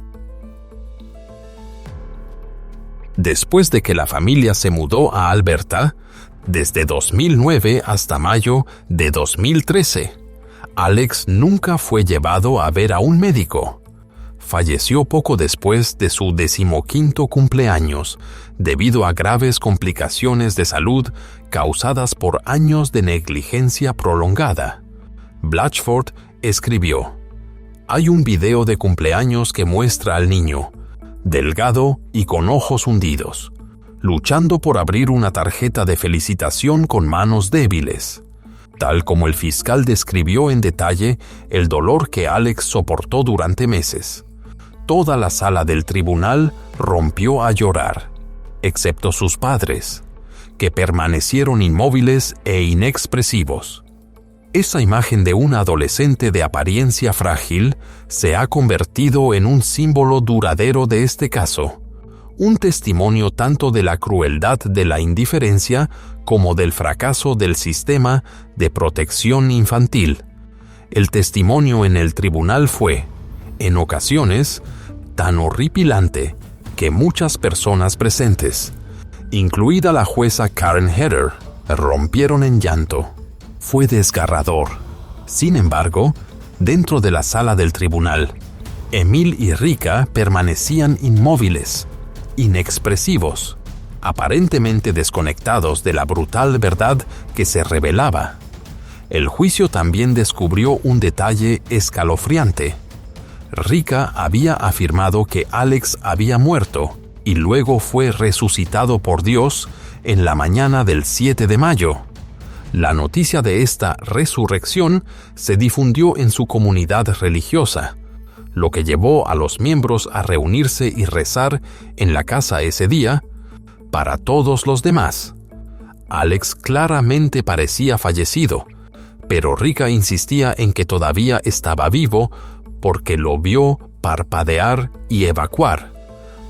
Después de que la familia se mudó a Alberta, desde 2009 hasta mayo de 2013, Alex nunca fue llevado a ver a un médico. Falleció poco después de su 15º cumpleaños debido a graves complicaciones de salud causadas por años de negligencia prolongada. Blatchford escribió: «Hay un video de cumpleaños que muestra al niño, delgado y con ojos hundidos, luchando por abrir una tarjeta de felicitación con manos débiles. Tal como el fiscal describió en detalle el dolor que Alex soportó durante meses. Toda la sala del tribunal rompió a llorar, excepto sus padres, que permanecieron inmóviles e inexpresivos. Esa imagen de un adolescente de apariencia frágil se ha convertido en un símbolo duradero de este caso, un testimonio tanto de la crueldad de la indiferencia como del fracaso del sistema de protección infantil. El testimonio en el tribunal fue, en ocasiones, tan horripilante que muchas personas presentes, incluida la jueza Karen Hedder, rompieron en llanto. Fue desgarrador. Sin embargo, dentro de la sala del tribunal, Emil y Rika permanecían inmóviles, inexpresivos, aparentemente desconectados de la brutal verdad que se revelaba. El juicio también descubrió un detalle escalofriante. Rika había afirmado que Alex había muerto y luego fue resucitado por Dios en la mañana del 7 de mayo. La noticia de esta resurrección se difundió en su comunidad religiosa, lo que llevó a los miembros a reunirse y rezar en la casa ese día. Para todos los demás, Alex claramente parecía fallecido, pero Rika insistía en que todavía estaba vivo porque lo vio parpadear y evacuar.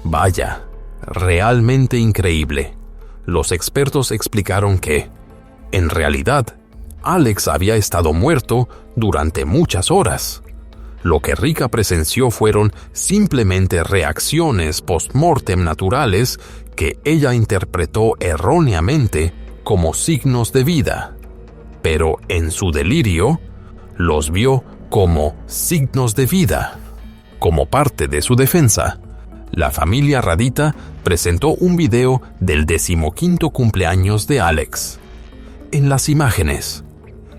Vaya, realmente increíble. Los expertos explicaron que, en realidad, Alex había estado muerto durante muchas horas. Lo que Rika presenció fueron simplemente reacciones post-mortem naturales que ella interpretó erróneamente como signos de vida, pero en su delirio los vio como signos de vida. Como parte de su defensa, la familia Radita presentó un video del 15º cumpleaños de Alex. En las imágenes,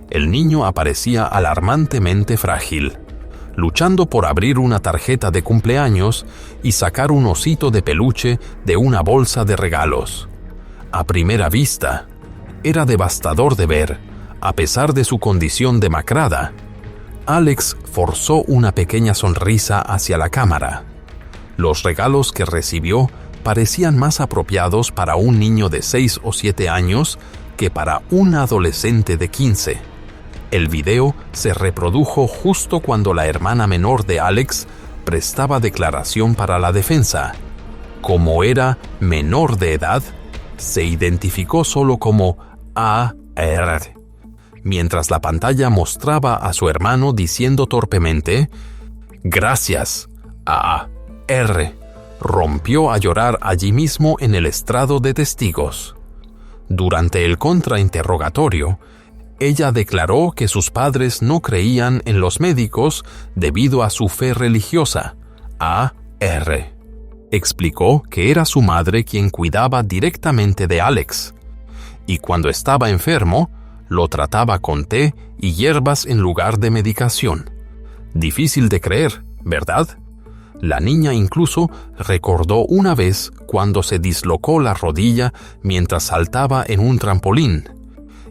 el niño aparecía alarmantemente frágil, luchando por abrir una tarjeta de cumpleaños y sacar un osito de peluche de una bolsa de regalos. A primera vista, era devastador de ver, a pesar de su condición demacrada. Alex forzó una pequeña sonrisa hacia la cámara. Los regalos que recibió parecían más apropiados para un niño de 6 o 7 años que para un adolescente de 15. El video se reprodujo justo cuando la hermana menor de Alex prestaba declaración para la defensa. Como era menor de edad, se identificó solo como A.R., mientras la pantalla mostraba a su hermano diciendo torpemente: «Gracias, A.R.», rompió a llorar allí mismo en el estrado de testigos. Durante el contrainterrogatorio, ella declaró que sus padres no creían en los médicos debido a su fe religiosa. A.R. explicó que era su madre quien cuidaba directamente de Alex, y cuando estaba enfermo, lo trataba con té y hierbas en lugar de medicación. Difícil de creer, ¿verdad? La niña incluso recordó una vez cuando se dislocó la rodilla mientras saltaba en un trampolín,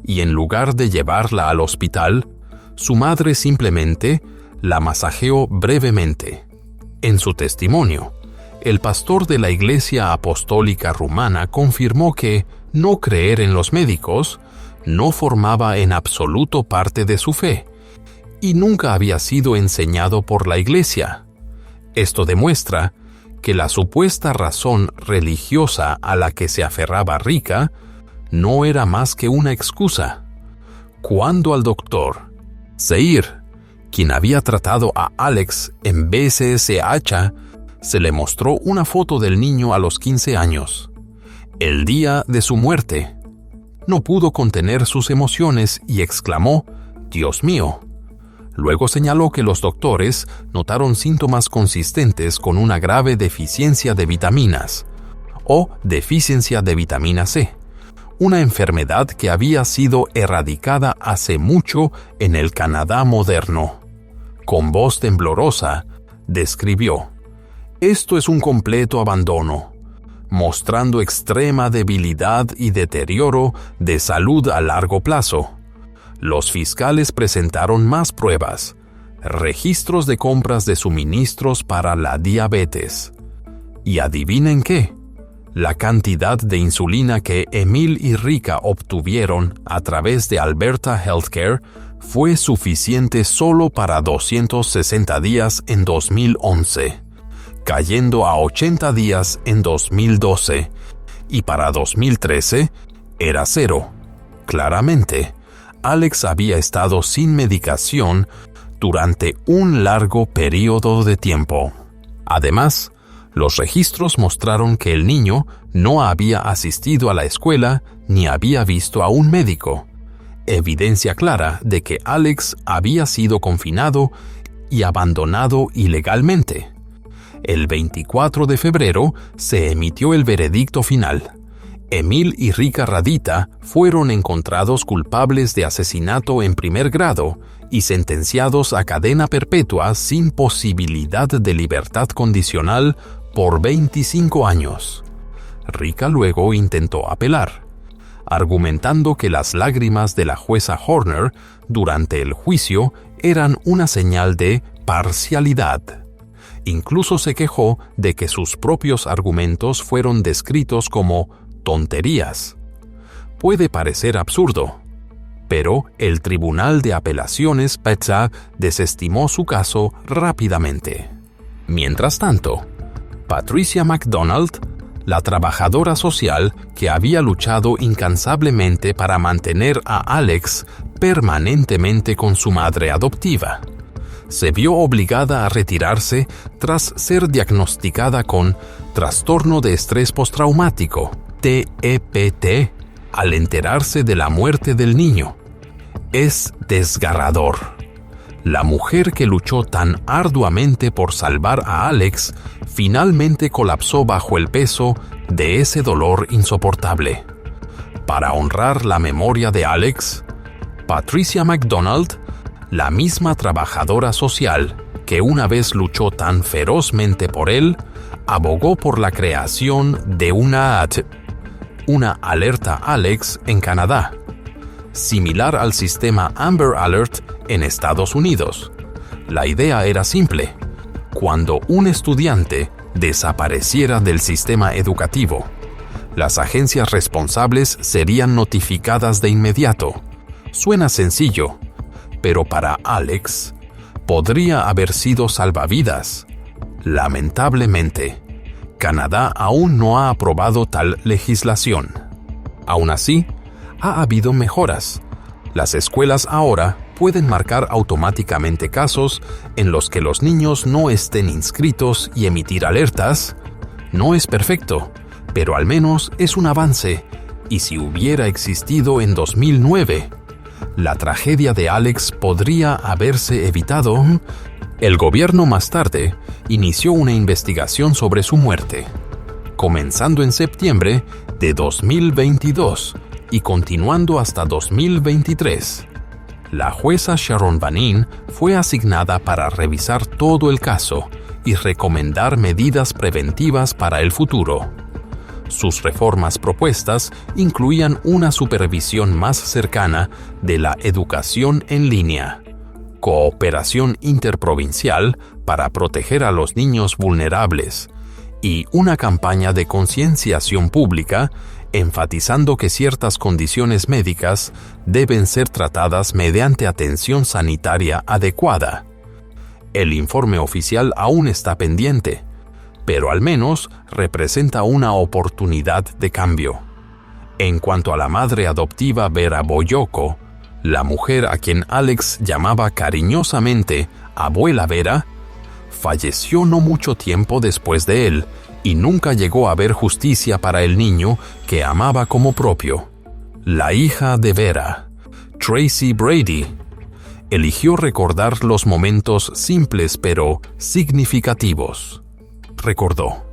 y en lugar de llevarla al hospital, su madre simplemente la masajeó brevemente. En su testimonio, el pastor de la Iglesia Apostólica Rumana confirmó que no creer en los médicos no formaba en absoluto parte de su fe, y nunca había sido enseñado por la Iglesia. Esto demuestra que la supuesta razón religiosa a la que se aferraba Rika no era más que una excusa. Cuando al doctor Seir, quien había tratado a Alex en BCSH, se le mostró una foto del niño a los 15 años, el día de su muerte, no pudo contener sus emociones y exclamó: «Dios mío». Luego señaló que los doctores notaron síntomas consistentes con una grave deficiencia de vitaminas, o deficiencia de vitamina C, una enfermedad que había sido erradicada hace mucho en el Canadá moderno. Con voz temblorosa, describió: «Esto es un completo abandono, mostrando extrema debilidad y deterioro de salud a largo plazo. Los fiscales presentaron más pruebas, registros de compras de suministros para la diabetes. Y adivinen qué, la cantidad de insulina que Emil y Rika obtuvieron a través de Alberta Healthcare fue suficiente solo para 260 días en 2011, cayendo a 80 días en 2012, y para 2013 era 0. Claramente, Alex había estado sin medicación durante un largo periodo de tiempo. Además, los registros mostraron que el niño no había asistido a la escuela ni había visto a un médico, evidencia clara de que Alex había sido confinado y abandonado ilegalmente. El 24 de febrero se emitió el veredicto final. Emil y Rika Radita fueron encontrados culpables de asesinato en primer grado y sentenciados a cadena perpetua sin posibilidad de libertad condicional por 25 años. Rika luego intentó apelar, argumentando que las lágrimas de la jueza Horner durante el juicio eran una señal de parcialidad. Incluso se quejó de que sus propios argumentos fueron descritos como tonterías. Puede parecer absurdo, pero el Tribunal de Apelaciones PETSA desestimó su caso rápidamente. Mientras tanto, Patricia MacDonald, la trabajadora social que había luchado incansablemente para mantener a Alex permanentemente con su madre adoptiva, se vio obligada a retirarse tras ser diagnosticada con trastorno de estrés postraumático, TEPT, al enterarse de la muerte del niño. Es desgarrador. La mujer que luchó tan arduamente por salvar a Alex finalmente colapsó bajo el peso de ese dolor insoportable. Para honrar la memoria de Alex, Patricia MacDonald, la misma trabajadora social que una vez luchó tan ferozmente por él, abogó por la creación de una alerta Alex en Canadá, similar al sistema Amber Alert en Estados Unidos, La idea era simple. Cuando un estudiante desapareciera del sistema educativo, las agencias responsables serían notificadas de inmediato. Suena sencillo, pero para Alex podría haber sido salvavidas. Lamentablemente, Canadá aún no ha aprobado tal legislación. Aún así, ha habido mejoras. Las escuelas ahora pueden marcar automáticamente casos en los que los niños no estén inscritos y emitir alertas. No es perfecto, pero al menos es un avance. Y si hubiera existido en 2009, la tragedia de Alex podría haberse evitado. El gobierno más tarde inició una investigación sobre su muerte, comenzando en septiembre de 2022 y continuando hasta 2023. La jueza Sharon Vanin fue asignada para revisar todo el caso y recomendar medidas preventivas para el futuro. Sus reformas propuestas incluían una supervisión más cercana de la educación en línea, cooperación interprovincial para proteger a los niños vulnerables y una campaña de concienciación pública enfatizando que ciertas condiciones médicas deben ser tratadas mediante atención sanitaria adecuada. El informe oficial aún está pendiente, pero al menos representa una oportunidad de cambio. En cuanto a la madre adoptiva Vera Boyoko, la mujer a quien Alex llamaba cariñosamente Abuela Vera, falleció no mucho tiempo después de él y nunca llegó a ver justicia para el niño que amaba como propio. La hija de Vera, Tracy Brady, eligió recordar los momentos simples pero significativos. Recordó: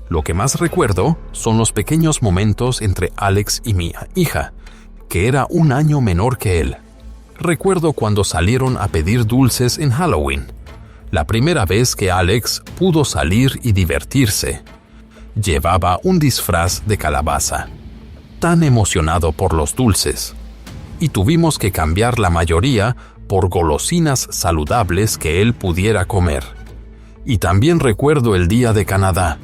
lo que más recuerdo son los pequeños momentos entre Alex y mi hija, que era un año menor que él. Recuerdo cuando salieron a pedir dulces en Halloween, la primera vez que Alex pudo salir y divertirse. Llevaba un disfraz de calabaza, tan emocionado por los dulces, y tuvimos que cambiar la mayoría por golosinas saludables que él pudiera comer. Y también recuerdo el día de Canadá,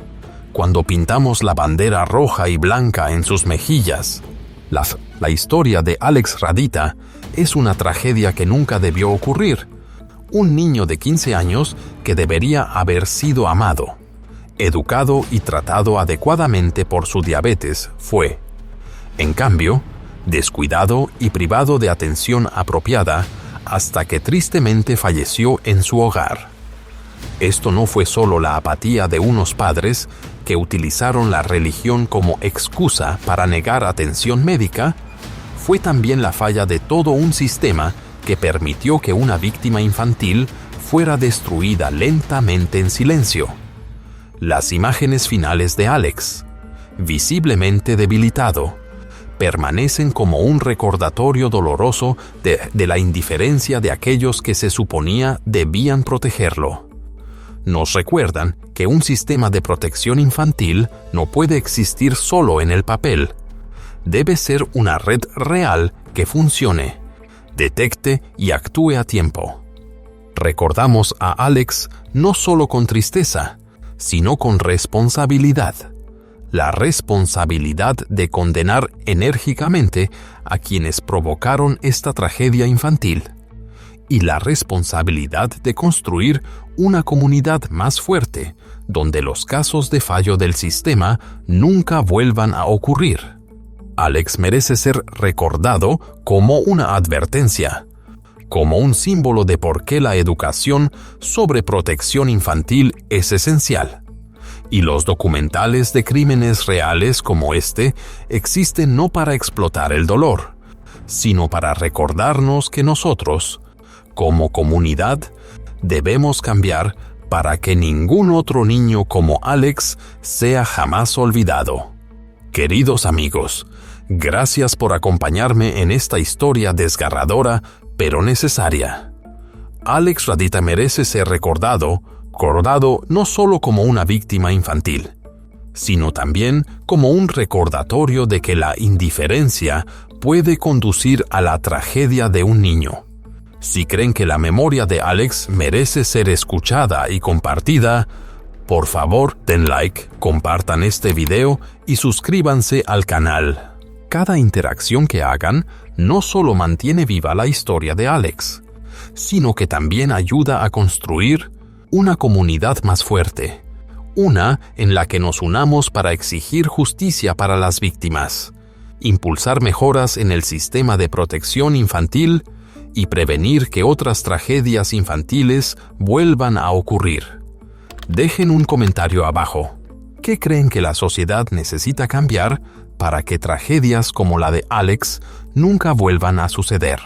cuando pintamos la bandera roja y blanca en sus mejillas. La historia de Alex Radita es una tragedia que nunca debió ocurrir. Un niño de 15 años que debería haber sido amado, educado y tratado adecuadamente por su diabetes fue, en cambio, descuidado y privado de atención apropiada hasta que tristemente falleció en su hogar. Esto no fue solo la apatía de unos padres que utilizaron la religión como excusa para negar atención médica, fue también la falla de todo un sistema que permitió que una víctima infantil fuera destruida lentamente en silencio. Las imágenes finales de Alex, visiblemente debilitado, permanecen como un recordatorio doloroso de la indiferencia de aquellos que se suponía debían protegerlo. Nos recuerdan que un sistema de protección infantil no puede existir solo en el papel. Debe ser una red real que funcione, detecte y actúe a tiempo. Recordamos a Alex no solo con tristeza, sino con responsabilidad. La responsabilidad de condenar enérgicamente a quienes provocaron esta tragedia infantil y la responsabilidad de construir una comunidad más fuerte, donde los casos de fallo del sistema nunca vuelvan a ocurrir. Alex merece ser recordado como una advertencia, como un símbolo de por qué la educación sobre protección infantil es esencial. Y los documentales de crímenes reales como este existen no para explotar el dolor, sino para recordarnos que nosotros, como comunidad, debemos cambiar para que ningún otro niño como Alex sea jamás olvidado. Queridos amigos, gracias por acompañarme en esta historia desgarradora pero necesaria. Alex Radita merece ser recordado no solo como una víctima infantil, sino también como un recordatorio de que la indiferencia puede conducir a la tragedia de un niño. Si creen que la memoria de Alex merece ser escuchada y compartida, por favor den like, compartan este video y suscríbanse al canal. Cada interacción que hagan no solo mantiene viva la historia de Alex, sino que también ayuda a construir una comunidad más fuerte, una en la que nos unamos para exigir justicia para las víctimas, impulsar mejoras en el sistema de protección infantil y prevenir que otras tragedias infantiles vuelvan a ocurrir. Dejen un comentario abajo. ¿Qué creen que la sociedad necesita cambiar para que tragedias como la de Alex nunca vuelvan a suceder?